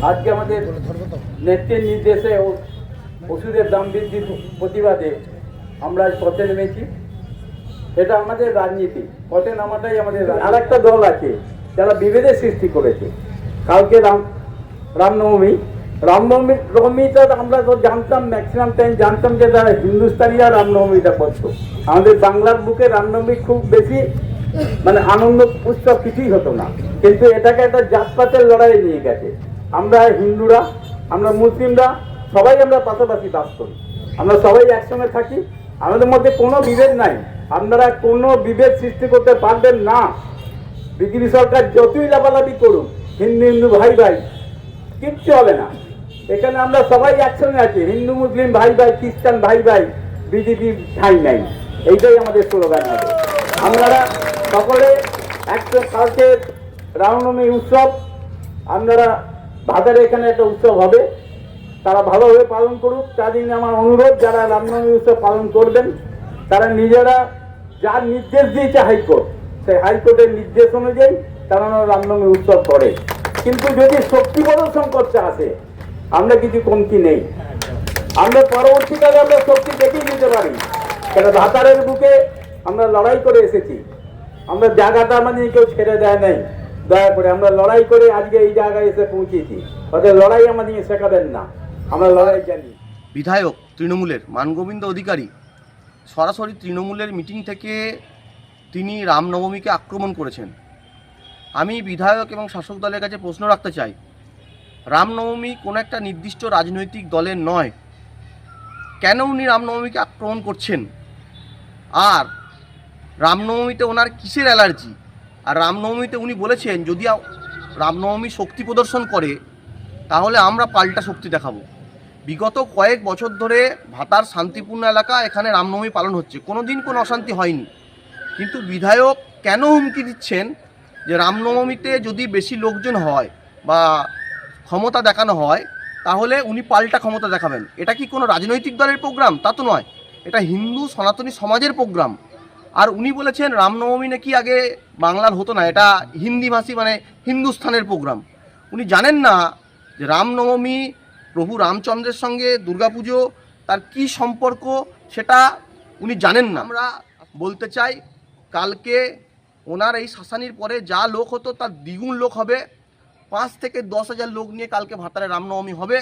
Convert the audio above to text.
আজকে আমাদের নেত্রীর নির্দেশে ওষুধের দাম বৃদ্ধির প্রতিবাদে আমরা আজ পথে নেমেছি। এটা আমাদের রাজনীতি, পথে নামাটাই আমাদের। আর একটা দল আছে যারা বিভেদের সৃষ্টি করেছে। কালকে রামনবমীটা আমরা তো জানতাম, ম্যাক্সিমাম টাইম জানতাম যে তারা হিন্দুস্তানিরা রামনবমীটা করতো। আমাদের বাংলার বুকে রামনবমী খুব বেশি মানে আনন্দ উৎসব কিছুই হতো না, কিন্তু এটাকে একটা জাতপাতের লড়াই নিয়ে গেছে। আমরা হিন্দুরা, আমরা মুসলিমরা সবাই আমরা পাশাপাশি বাস করি, আমরা সবাই একসঙ্গে থাকি, আমাদের মধ্যে কোনো বিভেদ নাই। আপনারা কোনো বিভেদ সৃষ্টি করতে পারবেন না। বিজেপি সরকার যতই লাফালাফি করুক, হিন্দু হিন্দু ভাই ভাই কিচ্ছু হবে না। এখানে আমরা সবাই একসঙ্গে আছি, হিন্দু মুসলিম ভাই ভাই, খ্রিস্টান ভাই ভাই, বিজেপি ঠাই নাই। এইটাই আমাদের স্লোগান হবে। আপনারা সকলে কালকে রামনবমী উৎসব, আপনারা ভাতারে এখানে একটা উৎসব হবে, তারা ভালোভাবে পালন করুক। তার জন্য আমার অনুরোধ, যারা রামনবমী উৎসব পালন করবেন তারা নিজেরা যার নির্দেশ দিয়েছে হাইকোর্ট, সেই হাইকোর্টের নির্দেশ অনুযায়ী তারা রামনবমী উৎসব করে। কিন্তু যদি শক্তি প্রদর্শন করতে আসে, আমরা কিছু কমতি নেই। আমরা পরবর্তীকালে আমরা শক্তি দেখিয়ে দিতে পারি। কেন ভাতারের বুকে আমরা লড়াই করে এসেছি, আমরা জায়গাটা মানে কেউ ছেড়ে দেয় নাই। দয়া করে আমরা লড়াই করে আজকে এই জায়গায় এসে পৌঁছেছি। ওদের লড়াই আমাদের শেখাবেন না, আমরা লড়াই জানি। বিধায়ক তৃণমূলের মানগোবিন্দ অধিকারী সরাসরি তৃণমূলের মিটিং থেকে তিনি রামনবমীকে আক্রমণ করেছেন। আমি বিধায়ক এবং শাসক দলের কাছে প্রশ্ন রাখতে চাই, রামনবমী কোনো একটা নির্দিষ্ট রাজনৈতিক দলের নয়, কেন উনি রামনবমীকে আক্রমণ করছেন? আর রামনবমীতে ওনার কিসের অ্যালার্জি? আর রামনবমীতে উনি বলেছেন যদি রামনবমী শক্তি প্রদর্শন করে তাহলে আমরা পাল্টা শক্তি দেখাবো। বিগত কয়েক বছর ধরে ভাতার শান্তিপূর্ণ এলাকা, এখানে রামনবমী পালন হচ্ছে, কোনো দিন কোনো অশান্তি হয়নি। কিন্তু বিধায়ক কেন হুমকি দিচ্ছেন যে রামনবমীতে যদি বেশি লোকজন হয় বা ক্ষমতা দেখানো হয় তাহলে উনি পাল্টা ক্ষমতা দেখাবেন? এটা কি কোনো রাজনৈতিক দলের প্রোগ্রাম? তা তো নয়, এটা হিন্দু সনাতনী সমাজের প্রোগ্রাম। আর উনি বলেছেন রামনবমী নাকি আগে বাংলার হতো না, এটা হিন্দিভাষী মানে হিন্দুস্থানের প্রোগ্রাম। উনি জানেন না যে রামনবমী প্রভু রামচন্দ্রের সঙ্গে দুর্গাপুজো তার কি সম্পর্ক, সেটা উনি জানেন না। আমরা বলতে চাই, কালকে ওনার এই শাসানির পরে যা লোক হতো তার দ্বিগুণ লোক হবে। 5 থেকে 10 হাজার লোক নিয়ে কালকে ভাতারে রামনবমী হবে।